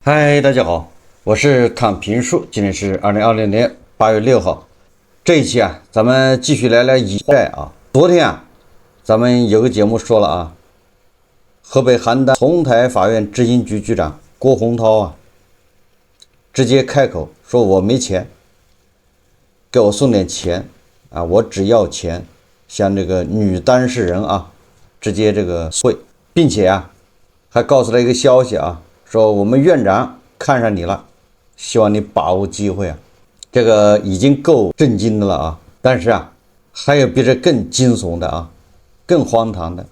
嗨，大家好，我是躺平树，今天是2020年8月6号。這一期咱們繼續來聊以債啊。昨天咱們有個節目說了河北邯鄲同台法院執行局局長郭洪濤直接開口說我沒錢，給我送點錢我只要錢，向這個女當事人直接這個退，並且還告訴了一個消息說我們院長看上你了，希望你把握機會這個已經夠震驚的了但是還有比這更驚悚的更荒唐的。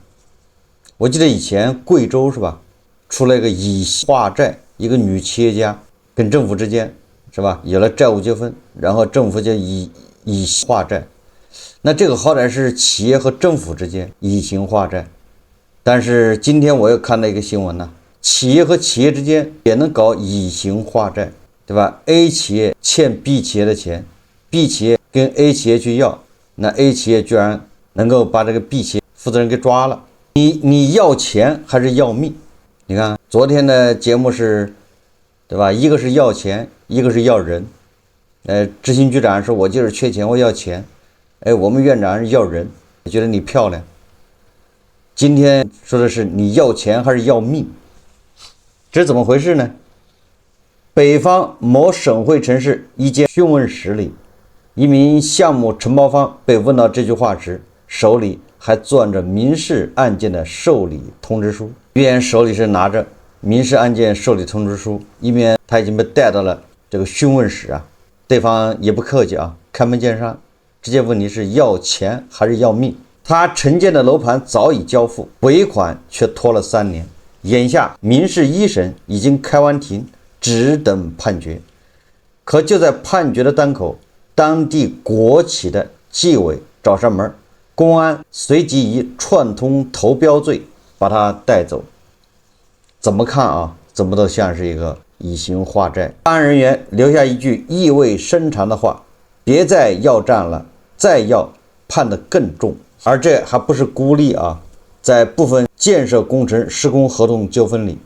我記得以前貴州是吧，出了一個以息化債，一個女企業家跟政府之間是吧有了債務糾紛，然後政府就以息化債。那這個好歹是企業和政府之間以息化債，但是今天我又看到一個新聞企業和企業之間也能搞以息化債，对吧 ？A 企業欠 B 企業的錢 ，B 企業跟 A 企業去要，那 A 企業居然能夠把這個 B 企業負責人給抓了。你要錢還是要命？你看昨天的節目是，對吧？一個是要錢，一個是要人。執行局長說我就是缺錢，我要錢。我們院長是要人，覺得你漂亮。今天說的是你要錢還是要命？這是怎麼回事呢？北方某省会城市一間訊問室裡，一名項目承包方被問到這句話時，手裡還攥着民事案件的受理通知書，一邊手裡是拿着民事案件受理通知書，一邊他已經被帶到了這個訊問室對方也不客氣開門見山，直接問你是要錢還是要命。他承建的樓盤早已交付，尾款卻拖了3年。眼下民事一審已經開完庭，只等判決。可就在判決的當口，當地國企的紀委找上門，公安隨即以串通投標罪把他帶走。怎麼看怎麼都像是一個以息化債。办案人員留下一句意味深長的話：別再要債了，再要判得更重。而這還不是孤立在部分建設工程施工合同糾紛裡，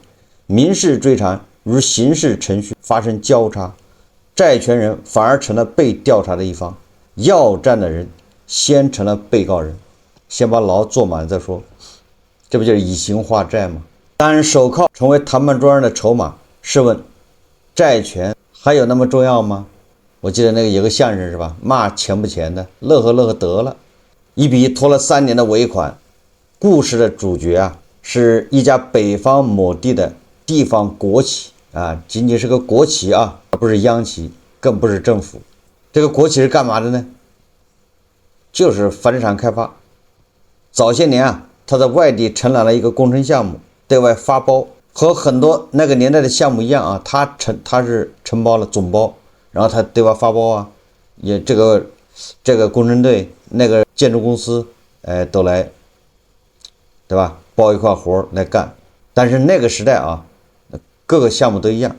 民事追償與刑事程序發生交叉，債權人反而成了被調查的一方，要債的人先成了被告人，先把牢坐滿再說。這不就是以息化債嗎？當手銬成為談判桌上的籌碼，試問債權還有那麼重要嗎？我記得那個有個相聲是吧，罵錢不錢的，樂呵樂呵得了。一筆拖了3年的尾款，故事的主角是一家北方某地的地方國企仅仅是個國企不是央企，更不是政府。這個國企是幹嘛的呢？就是房地產開發。早些年他在外地承攬了一個工程項目，對外發包，和很多那個年代的項目一樣他是承包了总包，然后他对外发包也这个工程队那個建築公司都來，對吧？包一塊活來幹。但是那個時代各個項目都一樣，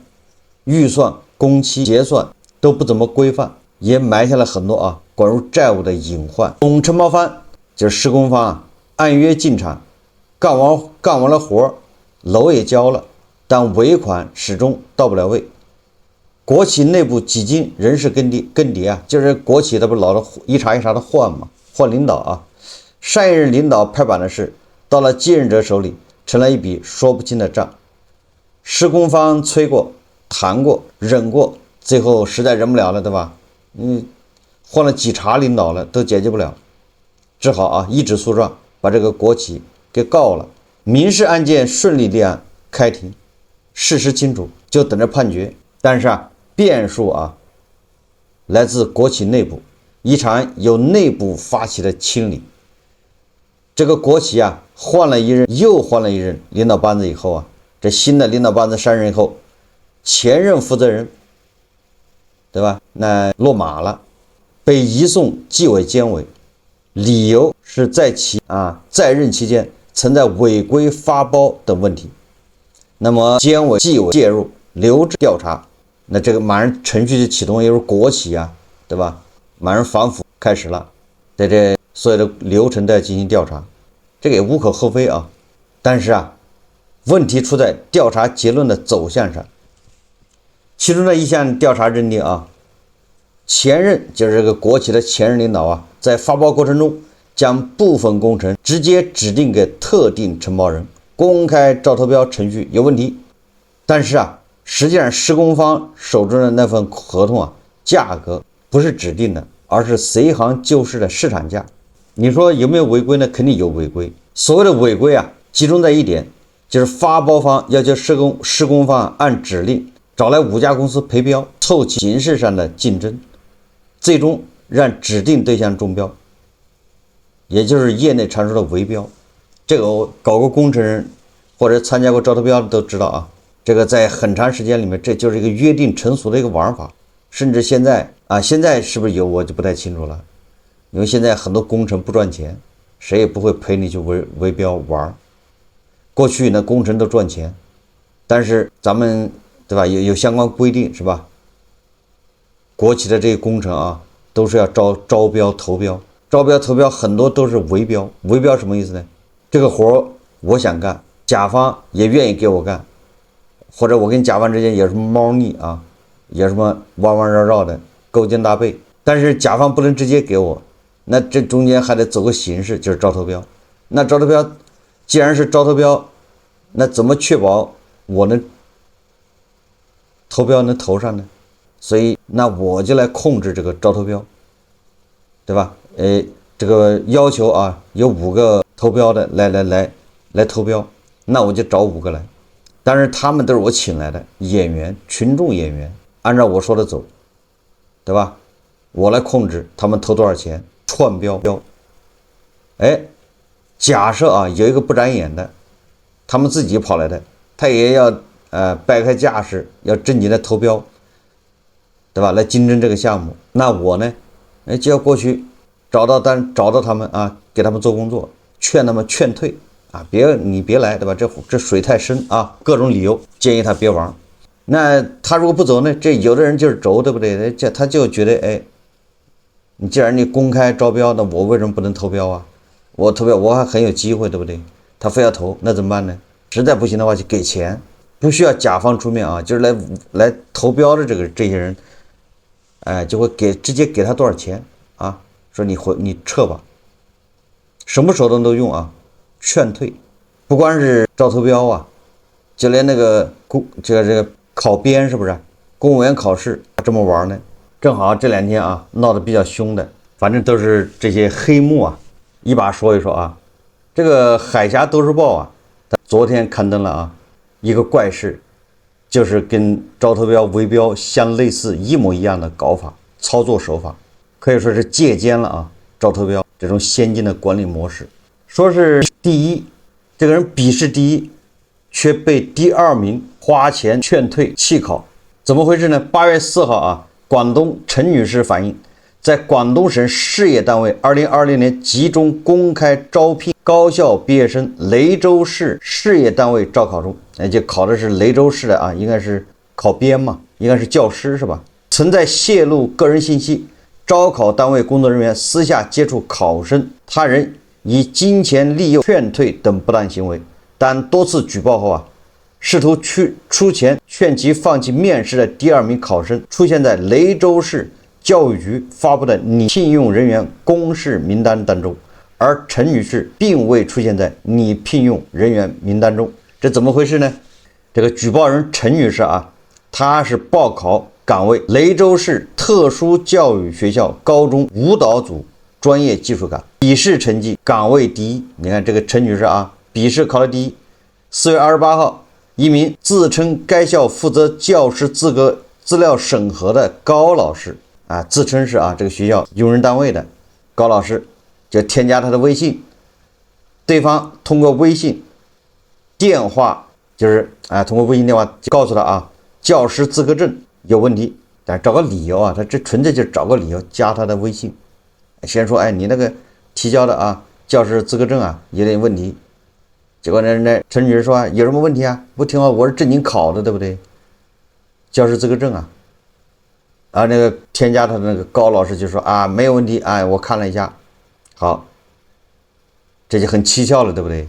預算、工期、結算都不怎麼規範，也埋下了很多關於債務的隱患。總承包方就是施工方按約進場，幹完了活，樓也交了，但尾款始終到不了位。國企內部幾經人事更迭就是國企它不老是一茬一茬的換嘛，換領導上一任領導拍板的事，到了繼任者手裡成了一筆說不清的賬。施工方催過、談過、忍過，最後實在忍不了了，對吧？換了幾茬領導了都解決不了，只好一紙訴狀把這個國企給告了。民事案件順利立案開庭，事實清楚，就等着判決。但是變數來自國企內部，一場由內部發起的清理。這個國企換了一任又換了一任領導班子以後這新的領導班子上任以後，前任負責人，對吧？那落馬了，被移送紀委監委，理由是在其在任期間曾在違規發包等問題。那麼監委紀委介入留置調查，那這個馬上程序就啟動，也就是國企對吧？馬上反腐開始了，在這所有的流程都要進行調查，這個也無可厚非但是問題出在調查結論的走向上。其中的一項調查認定啊，前任就是這個國企的前任領導啊，在發包過程中將部分工程直接指定給特定承包人，公開招投標程序有問題。但是啊，實際上施工方手中的那份合同啊，價格不是指定的，而是隨行就市的市場價。你說有沒有違規呢？肯定有違規。所謂的違規啊，集中在一點，就是發包方要求施工方按指令找來5家公司陪標，湊齊形式上的競爭，最終讓指定對象中標，也就是業內常說的圍標。這個搞过工程人或者參加過招投標的都知道啊，這個在很長時間裡面，這就是一個約定成俗的一個玩法。甚至現在啊，現在是不是有我就不太清楚了，因為現在很多工程不賺錢，誰也不會陪你去圍標玩。過去呢，工程都賺錢，但是咱們对吧，有相關規定是吧？國企的這些工程啊，都是要招標投標，招標投標很多都是圍標。圍標什麼意思呢？這個活我想幹，甲方也願意給我幹，或者我跟甲方之間有什麼貓膩啊，有什麼彎彎繞繞的勾肩搭背，但是甲方不能直接給我，那這中間還得走個形式，就是招投標。那招投標既然是招投標，那怎麼確保我能投標能投上呢？所以那我就來控制這個招投標，對吧？這個要求啊，有5個投標的來投標，那我就找5個來，但是他們都是我請來的演員，群众演员，按照我說的走，对吧？我来控制他們投多少錢，串標。假設啊，有一個不长眼的，他們自己跑來的，他也要摆開架勢，要正經的投標，對吧？來競爭這個項目，那我呢，就要過去找到他們啊，給他們做工作，勸他們勸退啊，你別來，对吧？這水太深啊，各種理由建議他別玩。那他如果不走呢？這有的人就是轴，对不对？他就覺得你既然你公開招標，那我為什麼不能投標啊？我投標我還很有機會，對不對？他非要投，那怎麼辦呢？實在不行的話就給錢，不需要甲方出面啊，就是來投標的這些人，就会直接給他多少錢啊？說你撤吧，什麼手段都用啊，勸退。不光是招投標啊，就連那個這個考編是不是？公務員考試這麼玩呢？正好這2天啊鬧得比較凶的，反正都是這些黑幕啊，一把說一說啊。這個海峽都市報啊，昨天刊登了啊一個怪事，就是跟招投標圍標相類似一模一樣的搞法操作手法，可以說是借鉴了啊招投標這種先進的管理模式。說是第一，這個人筆試第一，卻被第2名花錢勸退棄考，怎麼回事呢？8月4號啊，廣東陳女士反映，在廣東省事業單位2020年集中公開招聘高校畢業生雷州市事業單位招考中，就考的是雷州市的啊，應該是考編嘛，應該是教師是吧？存在泄露個人信息，招考單位工作人員私下接觸考生，他人以金錢利誘勸退等不當行為。但多次舉報後啊，試圖出錢勸其放棄面試的第2名考生出現在雷州市教育局發布的擬聘用人員公示名單當中，而陳女士並未出現在擬聘用人員名單中，這怎麼回事呢？這個舉報人陳女士啊，她是報考崗位雷州市特殊教育學校高中舞蹈組專業技術崗，筆試成績崗位第一。你看这個陳女士啊，筆試考了第一。4月28號，一名自稱該校負責教師資格資料審核的高老師啊，自稱是啊這個學校用人單位的高老師，就添加他的微信，對方通過微信電話就是通過微信電話告訴他啊，教師資格證有問題，但找個理由啊，他這純粹就是找個理由加他的微信，先說你那個提交的啊教師資格證啊有點問題，結果呢陳女士說有什麼問題啊？不挺好，我是正經考的，對不對？教師資格證啊。那個添加他的那個高老師就說沒有問題，我看了一下，好，這就很蹊蹺了，對不對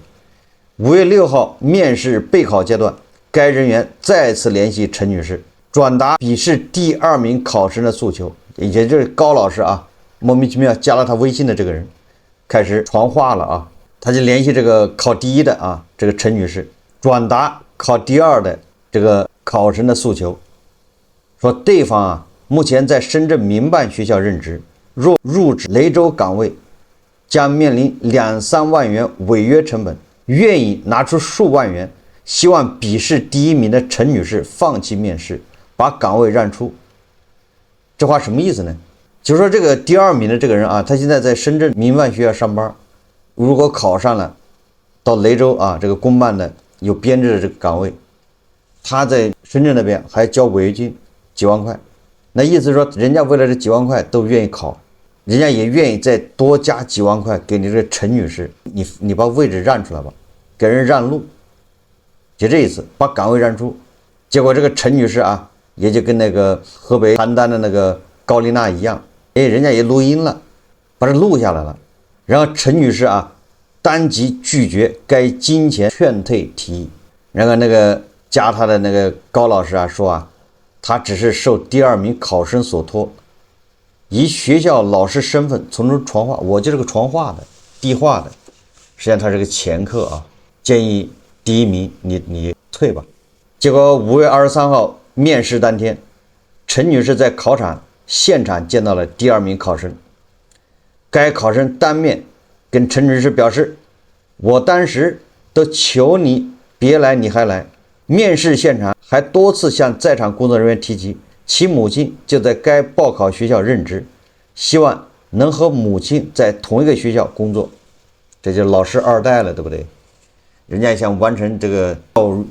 ？5月6號面試備考階段，該人員再次聯繫陳女士，轉達筆試第2名考生的訴求，也就是高老師啊，莫名其妙加了他微信的這個人，開始傳話了啊。他就聯繫這個考第1的啊，這個陳女士，轉達考第2的這個考生的訴求，說對方啊，目前在深圳民辦學校任職，若入職雷州崗位，將面臨2-3萬元違約成本，願意拿出數萬元，希望筆試第1名的陳女士放棄面試，把崗位讓出。這話什麼意思呢？就是說這個第2名的這個人啊，他現在在深圳民辦學校上班，如果考上了到雷州啊這個公辦的有編制的這個崗位，他在深圳那邊還交違約金幾萬塊，那意思是說人家為了這幾萬塊都願意考，人家也願意再多加幾萬塊給你這個陳女士，你把位置讓出來吧，給人讓路，就這意思，把崗位讓出。結果這個陳女士啊，也就跟那個河北邯郸的那個高麗娜一樣，人家也錄音了，把它錄下來了。然後陳女士啊，當即拒絕該金錢勸退提議。然後那個加他的那個高老師啊說啊，他只是受第2名考生所托，以學校老師身份從中傳話，我就是個傳話的遞話的，實際上他是個掮客啊，建議第1名你退吧。結果5月23號面試當天，陳女士在考場現場見到了第2名考生，該考生當面跟陳女士表示，我當時都求你別來，你還來。面試現場還多次向在场工作人員提及，其母親就在該報考學校任職，希望能和母親在同一個學校工作。這就老師2代了，对不對？人家想完成這個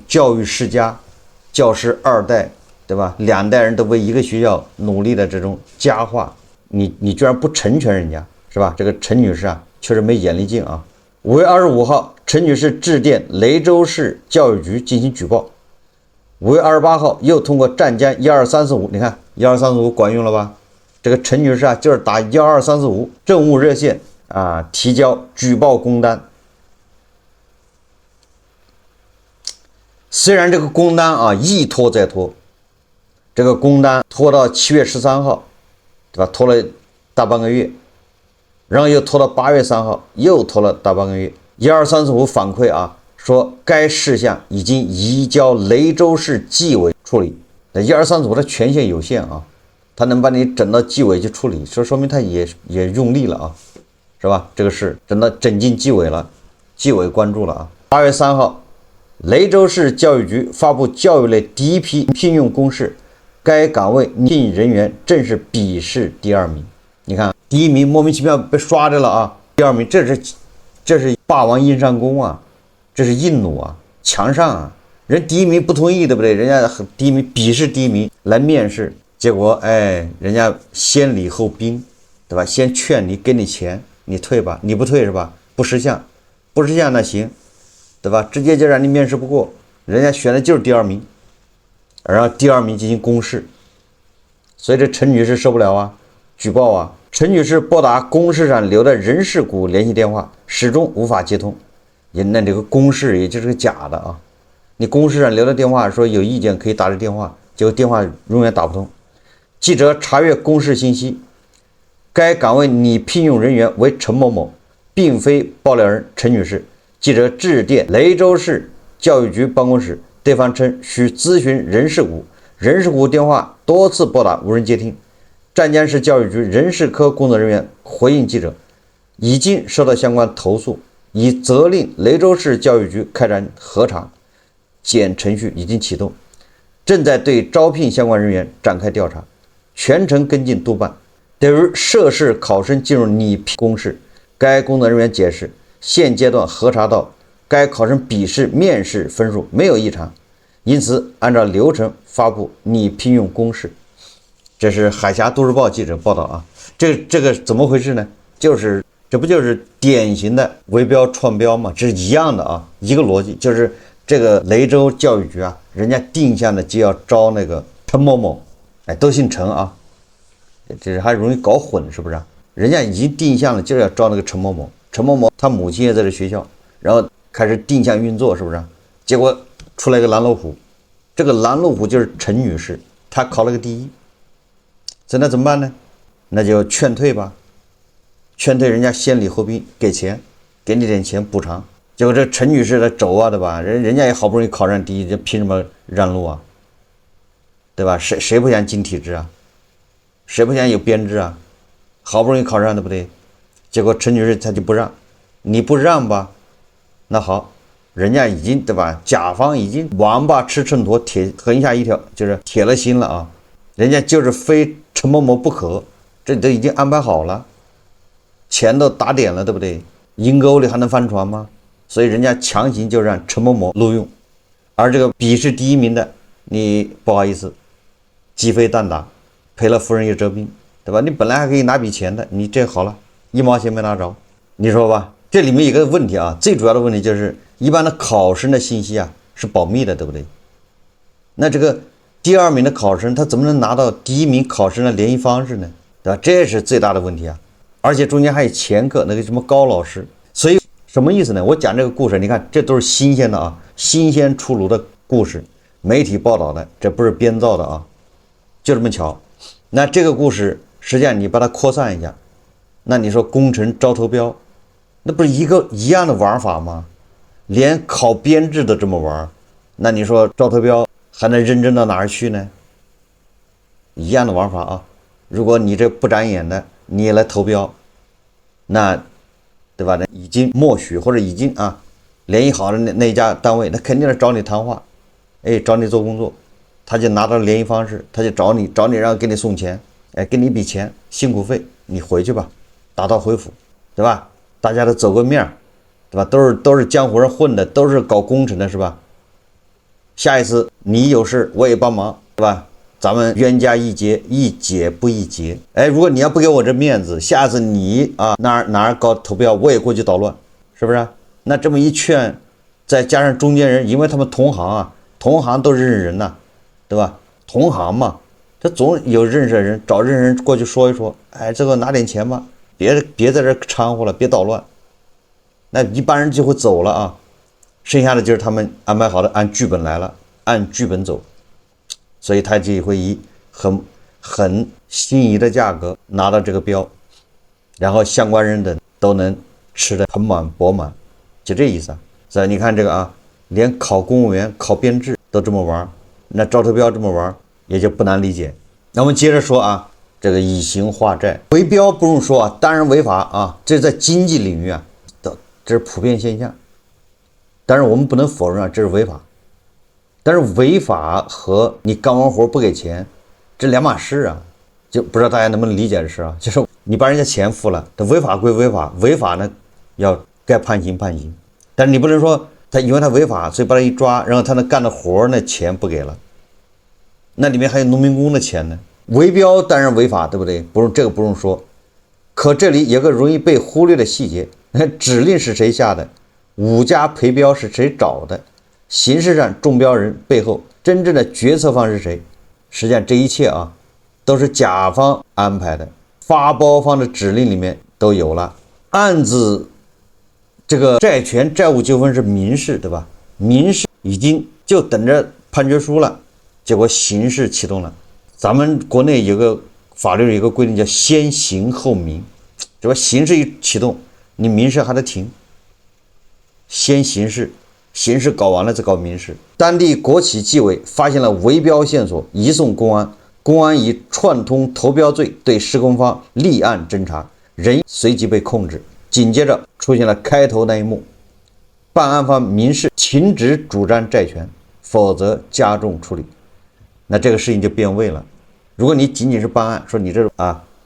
教育世家，教師2代，對吧？2代人都為一個學校努力的這種佳話，你居然不成全人家，是吧？這個陳女士啊，確實沒眼力勁啊。5月25號，陳女士致電雷州市教育局進行舉報。5月28號，又通過湛江12345，你看12345管用了吧？這個陳女士啊，就是打12345政務熱線啊，提交舉報工單。雖然這個工單啊一拖再拖，這個工單拖到7月13號，對吧？拖了大半個月。然後又拖到8月3號，又拖了大半個月。12345反饋啊，說該事項已經移交雷州市紀委處理。那12345的權限有限啊，他能把你整到紀委去處理，說明他也用力了啊，是吧？這個事整進紀委了，紀委關注了啊。8月3號，雷州市教育局發布教育類第1批聘用公示，該崗位聘人員正是筆試第2名。你看。第1名莫名其妙被刷着了啊，第2名這是霸王硬上弓啊，這是硬弩啊，強上啊，人第1名不同意，對不对？人家第1名筆試第1名來面試，結果人家先禮後兵，對吧？先勸你給你錢，你退吧，你不退是吧？不識相那行，對吧？直接就讓你面試不過，人家選的就是第2名，然後第2名進行公示，所以這陳女士受不了啊，舉報啊。陳女士撥打公示上留的人事股聯繫電話，始終無法接通。那這個公示也就是個假的啊！你公示上留的電話說有意見可以打這電話，結果電話永遠打不通。記者查閱公示信息，該崗位擬聘用人員為陳某某，並非爆料人陳女士。記者致電雷州市教育局辦公室，對方稱需諮詢人事股，人事股電話多次撥打無人接聽。湛江市教育局人事科工作人員回應記者，已經收到相關投訴，已責令雷州市教育局開展核查，檢程序已經啟動，正在對招聘相關人員展開調查，全程跟進督辦。對於涉事考生進入擬聘公示，該工作人員解釋，現階段核查到該考生筆試面試分數沒有異常，因此按照流程發布擬聘用公示。這是海峽都市報記者報道啊，這個怎麼回事呢？這不就是典型的圍標創標嗎？這是一樣的啊，一個邏輯，就是這個雷州教育局啊，人家定向的就要招那個陳某某，都姓陳啊，這是還容易搞混，是不是啊？人家已經定向了，就是要招那個陳某某，陈某某他母親也在這學校，然後開始定向運作，是不是啊？結果出來一個攔路虎，這個攔路虎就是陳女士。他考了個第一，所以那怎麼辦呢？那就勸退吧，勸退人家先禮後兵，給錢，給你點錢補償。結果這陳女士的軸啊，對吧？人家也好不容易考上第一，這憑什麼讓路啊？對吧？誰不想進體制啊？誰不想有編制啊？好不容易考上，對不對？結果陳女士她就不讓，你不讓吧，那好，人家已經對吧？甲方已經王八吃秤砣，鐵橫下一條，就是鐵了心了啊！人家就是非陳某某不可，這都已經安排好了，錢都打點了，對不對？陰溝裡還能翻船嗎？所以人家強行就讓陳某某錄用，而這個筆試第一名的，你不好意思，雞飛蛋打，賠了夫人又折兵，對吧？你本來還可以拿筆錢的，你這好了，一毛錢沒拿着，你說吧？這裡面有個問題啊，最主要的問題就是一般的考生的信息啊是保密的，對不對？那這個第二名的考生他怎麼能拿到第一名考生的聯繫方式呢？对吧？這是最大的問題啊！而且中間還有前科，那個什麼高老師，所以什麼意思呢？我講這個故事，你看這都是新鮮的啊，新鮮出爐的故事，媒體報道的，這不是編造的啊，就這麼巧。那這個故事實際上你把它擴散一下，那你說工程招投標，那不是一樣的玩法嗎？連考編制都這麼玩，那你說招投標還能認真到哪兒去呢？一樣的玩法啊！如果你這不眨眼的你也來投標，那對吧？已經默许或者已經聯繫好的那一家單位，那肯定是找你談話，找你做工作，他就拿到聯繫方式，他就找你，然後給你送錢，給你一筆錢辛苦費，你回去吧，打道回府，对吧？大家都走个面，对吧？都是江湖上混的，都是搞工程的，是吧？下一次你有事我也幫忙，对吧？咱們冤家宜解，宜解不宜結。如果你要不給我這面子，下次你哪兒搞投標，我也過去搗亂，是不是？那這麼一勸，再加上中間人，因為他們同行同行都認識人吶，對吧？同行嘛，這總有認識的人，找認識人過去說一說，這個拿點錢吧，別在這摻和了，別搗亂。那一般人就會走了啊，剩下的就是他們安排好的，按劇本來了，按劇本走。所以他就會以很心儀的價格拿到這個標，然後相關人等都能吃得盆滿缽滿，就這意思啊。所以你看這個連考公務員、考編制都這麼玩，那招投標這麼玩，也就不難理解。那我們接着說這個以形畫債，圍標不用說當然違法這在經濟領域這是普遍現象。但是我們不能否認這是違法。但是違法和你幹完活不給錢，這兩碼事啊，就不知道大家能不能理解這事啊？就是你把人家錢付了，他違法歸違法，違法呢要該判刑判刑，但是你不能說他因為他違法，所以把他一抓，然後他那幹的活呢錢不給了，那裡面還有農民工的錢呢。圍標當然違法，對不對？不用這個不用說，可這裡有個容易被忽略的細節，指令是誰下的，5家陪標是誰找的。形式上中標人背後真正的決策方是誰？實際上這一切都是甲方安排的，發包方的指令裡面都有了。案子這個債權債務糾紛是民事，對吧？民事已經就等着判決書了，結果刑事啟動了。咱們國內有個法律有個規定叫先刑後民，對吧？刑事一啟動，你民事還得停，先刑事。刑事搞完了再搞民事。當地國企紀委發現了圍標線索，移送公安，公安以串通投標罪對施工方立案偵查，人隨即被控制。緊接着出現了開頭那一幕，辦案方民事停止主張債權，否則加重處理。那這個事情就變味了。如果你僅僅是辦案，說你這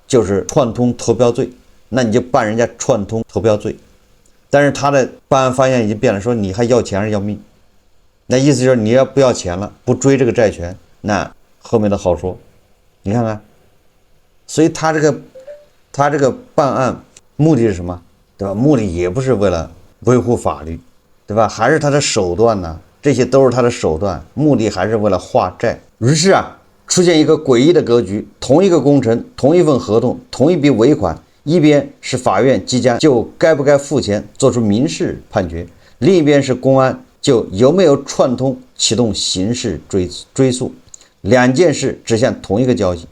就是串通投標罪，那你就辦人家串通投標罪。但是他的辦案方向已經變了，說你還要錢還是要命？那意思就是你要不要錢了，不追這個債權，那後面的好說。你看看，所以他這個辦案目的是什麼？對吧？目的也不是為了維護法律，對吧？還是他的手段呢？這些都是他的手段，目的還是為了畫債。於是出現一個詭異的格局：同一個工程，同一份合同，同一筆尾款。一邊是法院即將就該不該付錢做出民事判決，另一邊是公安就有沒有串通啟動刑事追訴。两件事指向同一個交易，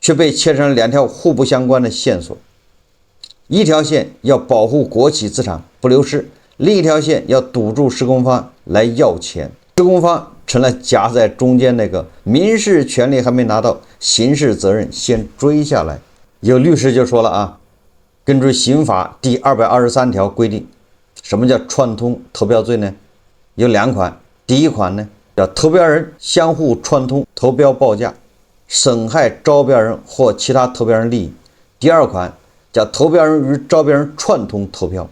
卻被切成了兩條互不相關的線索。一條線要保護國企資產不流失，另一條線要堵住施工方來要錢，施工方成了夾在中間那個，民事權利還沒拿到，刑事責任先追下來。有律師就說了啊，根據刑法第223條規定，什麼叫串通投標罪呢？有兩款，第一款呢叫投標人相互串通投標報價，損害招標人或其他投標人利益；第二款叫投標人與招標人串通投標。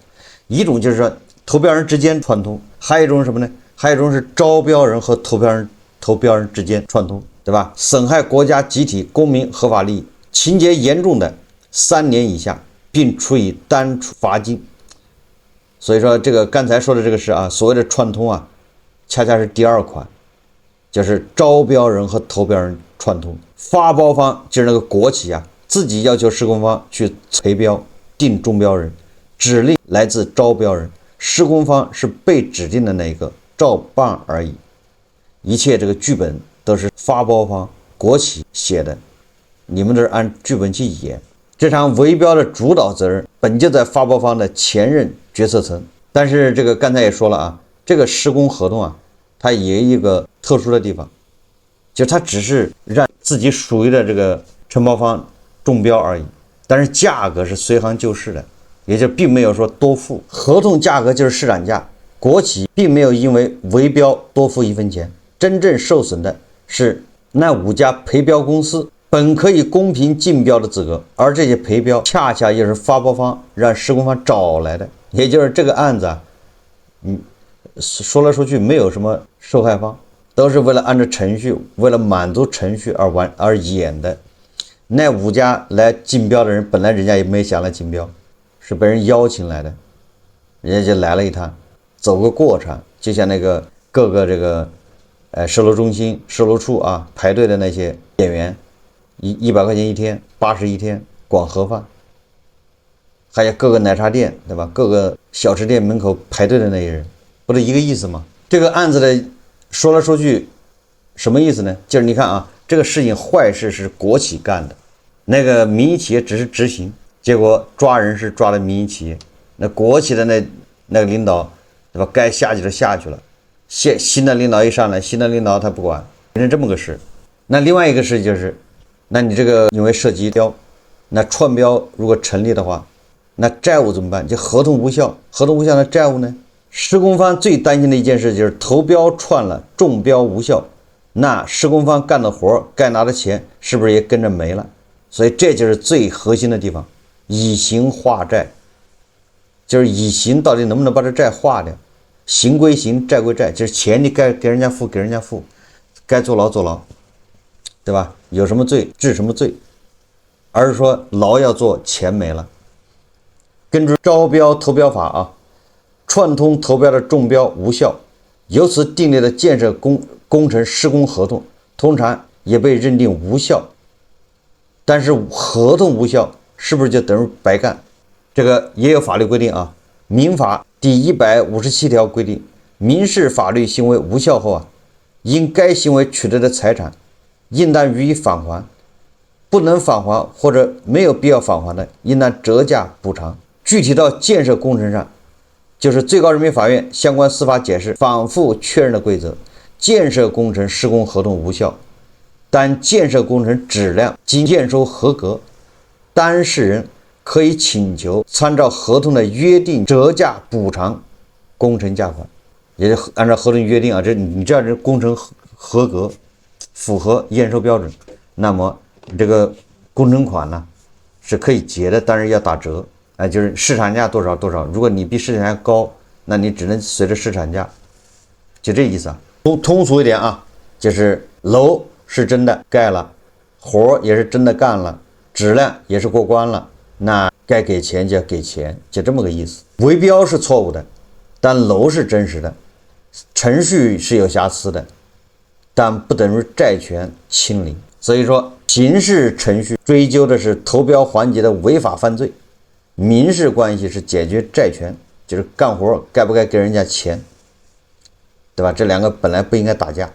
一種就是說投標人之間串通，還有一種是什麼呢？還有一種是招標人和投標人之間串通，對吧？損害國家集體公民合法利益，情節嚴重的3年以下，並處以單處罰金。所以說這個剛才說的這個是啊，所謂的串通啊，恰恰是第二款，就是招標人和投標人串通，發包方就是那個國企啊，自己要求施工方去陪標定中標人，指令來自招標人，施工方是被指定的那個，照办而已。一切这個劇本都是發包方國企寫的，你們都是按劇本去演。這場圍標的主導責任本就在發包方的前任決策層，但是這個剛才也說了啊，這個施工合同啊，它也有一個特殊的地方，就是它只是讓自己屬於的這個承包方中標而已，但是價格是隨行就市的，也就並沒有說多付，合同價格就是市場價，國企並沒有因為圍標多付1分錢，真正受損的是那5家陪標公司本可以公平競標的資格，而這些陪標恰恰又是發包方讓施工方找來的，也就是這個案子啊，說來說去沒有什麼受害方，都是為了按照程序，為了滿足程序而演的。那5家來競標的人，本來人家也沒想來競標，是被人邀請來的，人家就來了一趟，走個過場，就像那個各個這個售楼中心、售楼處啊排隊的那些店員。100塊錢一天，80一天，管盒飯，還有各個奶茶店，對吧？各個小吃店門口排隊的那些人，不是一個意思嗎？這個案子的說來說去，什麼意思呢？就是你看啊，這個事情壞事是國企幹的，那個民營企業只是執行，結果抓人是抓的民營企業，那國企的那個領導，對吧？該下去就下去了，新的領導一上來，新的領導他不管，變成這麼個事。那另外一個事就是。那你這個因為涉及標，那串標如果成立的話，那債務怎麼辦？就合同無效，合同無效的債務呢？施工方最擔心的一件事就是投標串了，中標無效，那施工方幹的活該拿的錢是不是也跟着沒了？所以這就是最核心的地方，以刑化債，就是以刑到底能不能把這債化掉？刑歸刑，債歸債，就是錢你該給人家付，給人家付，該坐牢坐牢，對吧？有什麼罪治什麼罪，而是說牢要坐，錢沒了。根據招標投標法啊，串通投標的中標無效，由此訂立的建設工程施工合同通常也被認定無效。但是合同無效是不是就等於白幹？這個也有法律規定啊，民法第157條規定，民事法律行為無效後啊，因該行為取得的財產應當予以返還，不能返還或者沒有必要返還的，應當折價補償。具體到建設工程上，就是最高人民法院相關司法解釋反复確認的規則。建設工程施工合同無效，但建設工程質量經驗收合格，當事人可以請求參照合同的約定折價補償工程價款，也就按照合同約定啊，你這樣的工程合格。符合驗收標準，那麼這個工程款呢是可以結的，但是要打折，就是市場價多少多少，如果你比市場價高，那你只能隨着市場價，就這意思啊。通俗一點啊，就是樓是真的蓋了，活也是真的幹了，質量也是過關了，那該給錢就要給錢，就這麼個意思。圍標是錯誤的，但樓是真實的，程序是有瑕疵的，但不等於債權清零。所以說刑事程序追究的是投標環節的違法犯罪，民事關係是解決債權，就是幹活該不該給人家錢，對吧？這兩個本來不應該打架，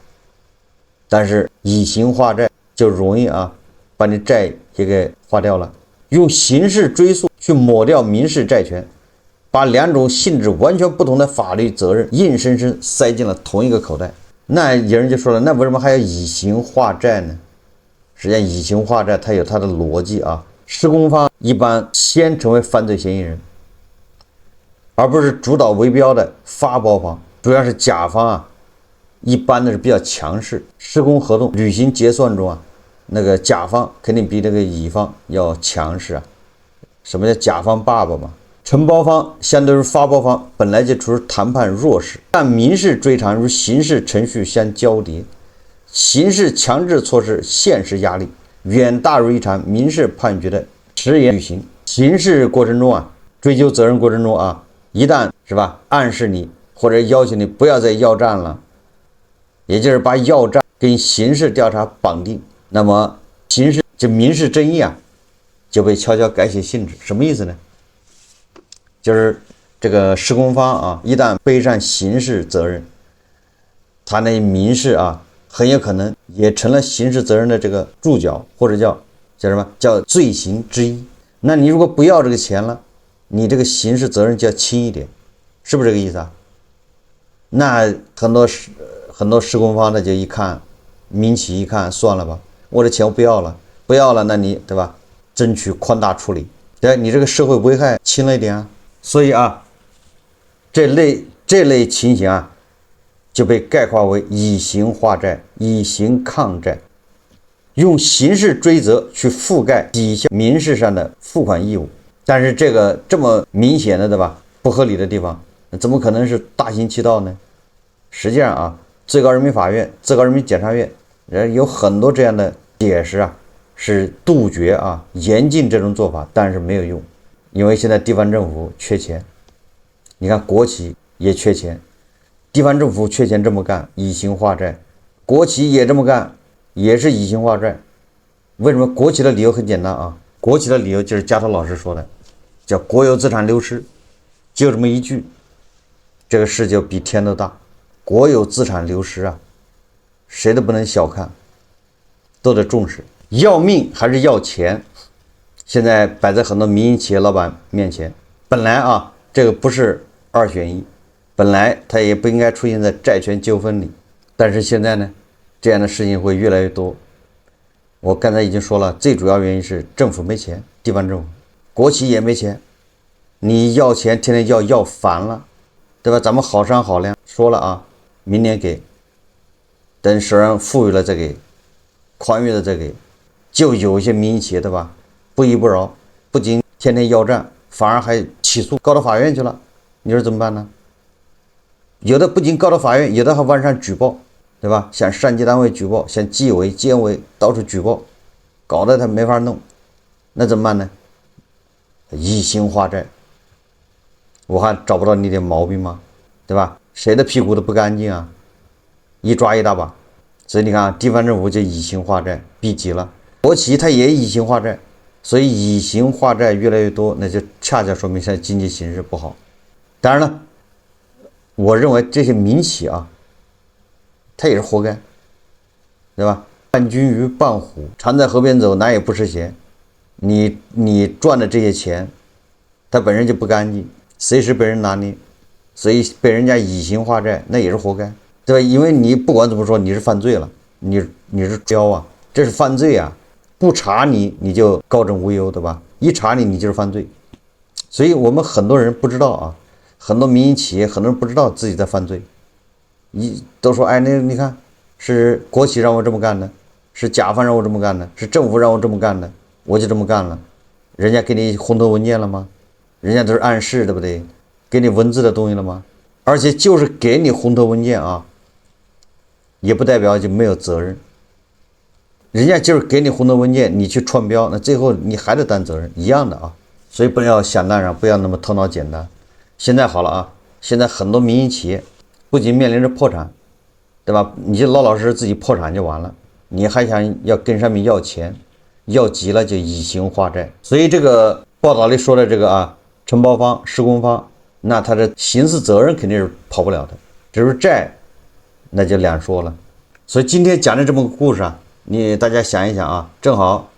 但是以刑化債，就容易把你債也給花掉了。用刑事追訴去抹掉民事債權，把2種性質完全不同的法律責任硬生生塞進了同一個口袋。那有人就說了，那為什麼還要以刑化債呢？實際上以刑化債它有它的邏輯施工方一般先成為犯罪嫌疑人，而不是主導圍標的發包方。主要是甲方一般的是比較強勢，施工合同履行結算中那個甲方肯定比那個乙方要强勢什麼叫甲方爸爸嘛？承包方相对于發包方本來就處於談判弱勢，但民事追償與刑事程序相交疊，刑事強制措施現實壓力遠大於一場民事判決的遲延履行。刑事過程中追究責任過程中一旦是吧暗示你或者要求你不要再要賬了，也就是把要賬跟刑事調查綁定，那麼民事爭議就被悄悄改寫性質。什麼意思呢？就是這個施工方一旦背上刑事責任，他那民事很有可能也成了刑事責任的這個注腳，或者叫什麼叫罪行之一。那你如果不要這個錢了，你這個刑事責任就要輕一點，是不是這個意思那很多施工方就一看民企一看算了吧，我的钱我不要了，那你对吧争取宽大處理，对你這個社會危害輕了一點所以這類情形就被概括為以刑化債、以刑抗債，用刑事追責去覆蓋抵消民事上的付款義務。但是這個這麼明顯的對吧不合理的地方，怎麼可能是大行其道呢？實際上最高人民法院、最高人民檢察院有很多這樣的解釋是杜絕嚴禁這種做法，但是沒有用，因為現在地方政府缺錢，你看國企也缺錢，地方政府缺錢這麼幹，以刑化債，國企也這麼幹，也是以刑化債。為什麼國企的理由很簡單國企的理由就是加藤老師說的，叫國有資產流失，就這麼一句，這個事就比天都大。國有資產流失誰都不能小看，都得重視。要命還是要錢，現在擺在很多民营企業老板面前。本來這個不是2選1，本來它也不應該出現在債權糾紛裡，但是現在呢，這樣的事情會越來越多。我剛才已經說了，最主要原因是政府沒錢，地方政府，國企也沒錢，你要錢天天要煩了，对吧？咱們好商好量說了明年給，等手上富裕了再給，寬裕了再給。就有一些民营企業对吧不依不饒，不僅天天要賬，反而還起訴告到法院去了，你說怎麼辦呢？有的不僅告到法院，有的還往上舉報，對吧？向上級單位舉報，向紀委監委到處舉報，搞得他沒法弄，那怎麼辦呢？以刑化債，我還找不到你點毛病嗎？对吧？誰的屁股都不乾淨一抓一大把。所以你看地方政府就以刑化債，逼急了。國企它也以刑化債，所以以刑化債越來越多，那就恰恰說明现在經濟形勢不好。當然了，我認為這些民企它也是活該，對吧？伴君如伴虎，常在河邊走，哪有不濕鞋？你賺的這些錢，它本身就不乾淨，隨時被人拿捏，所以被人家以刑化債，那也是活該，對吧？因為你不管怎麼說，你是犯罪了，你是交這是犯罪不查你就高枕無憂，對吧？一查你就是犯罪。所以我們很多人不知道很多民营企業很多人不知道自己在犯罪，都說那你看是國企讓我這麼幹的，是甲方讓我這麼幹的，是政府讓我這麼幹的，我就這麼幹了。人家給你紅頭文件了嗎？人家都是暗示，對不对？給你文字的東西了嗎？而且就是給你紅头文件也不代表就沒有責任。人家就是給你紅头文件，你去串標，那最后你還得擔責任，一樣的所以不要想當然，不要那麼頭腦簡單。現在好了現在很多民營企業不僅面臨着破產，對吧？你就老老實實自己破產就完了，你還想要跟上面要錢，要急了就以刑化債。所以這個報道裡說的這個承包方、施工方，那他的刑事責任肯定是跑不了的，只是債那就兩說了。所以今天講的這麼個故事啊，大家想一想啊，正好，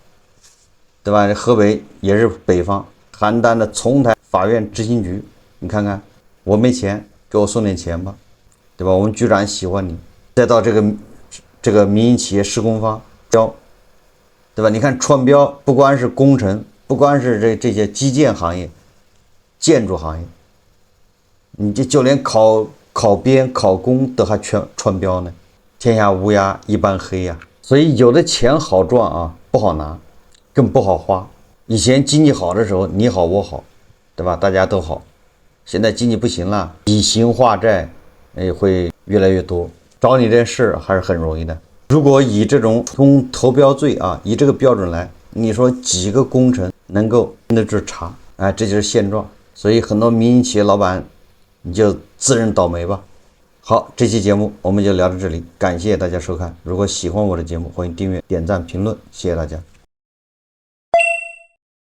對吧？河北也是北方，邯鄲的丛台法院執行局，你看看，我沒錢，給我送點錢吧，對吧？我們局長喜歡你，再到這個民營企業施工方標，對吧？你看創標，不光是工程，不光是這些基建行業、建築行業，你就連考編、考公都還全創標呢。天下烏鴉一般黑呀，所以有的錢好賺啊，不好拿，更不好花。以前經濟好的時候，你好我好，對吧？大家都好。現在經濟不行了，以形化債也会越來越多，找你这事還是很容易的。如果以这种从投標罪啊，以這個標準來，你說幾個工程能夠經得住查？哎，這就是現狀。所以很多民營企業老闆，你就自認倒霉吧。好，這期節目我們就聊到這裡，感謝大家收看。如果喜歡我的節目，歡迎訂閱、點讚、評論，謝謝大家。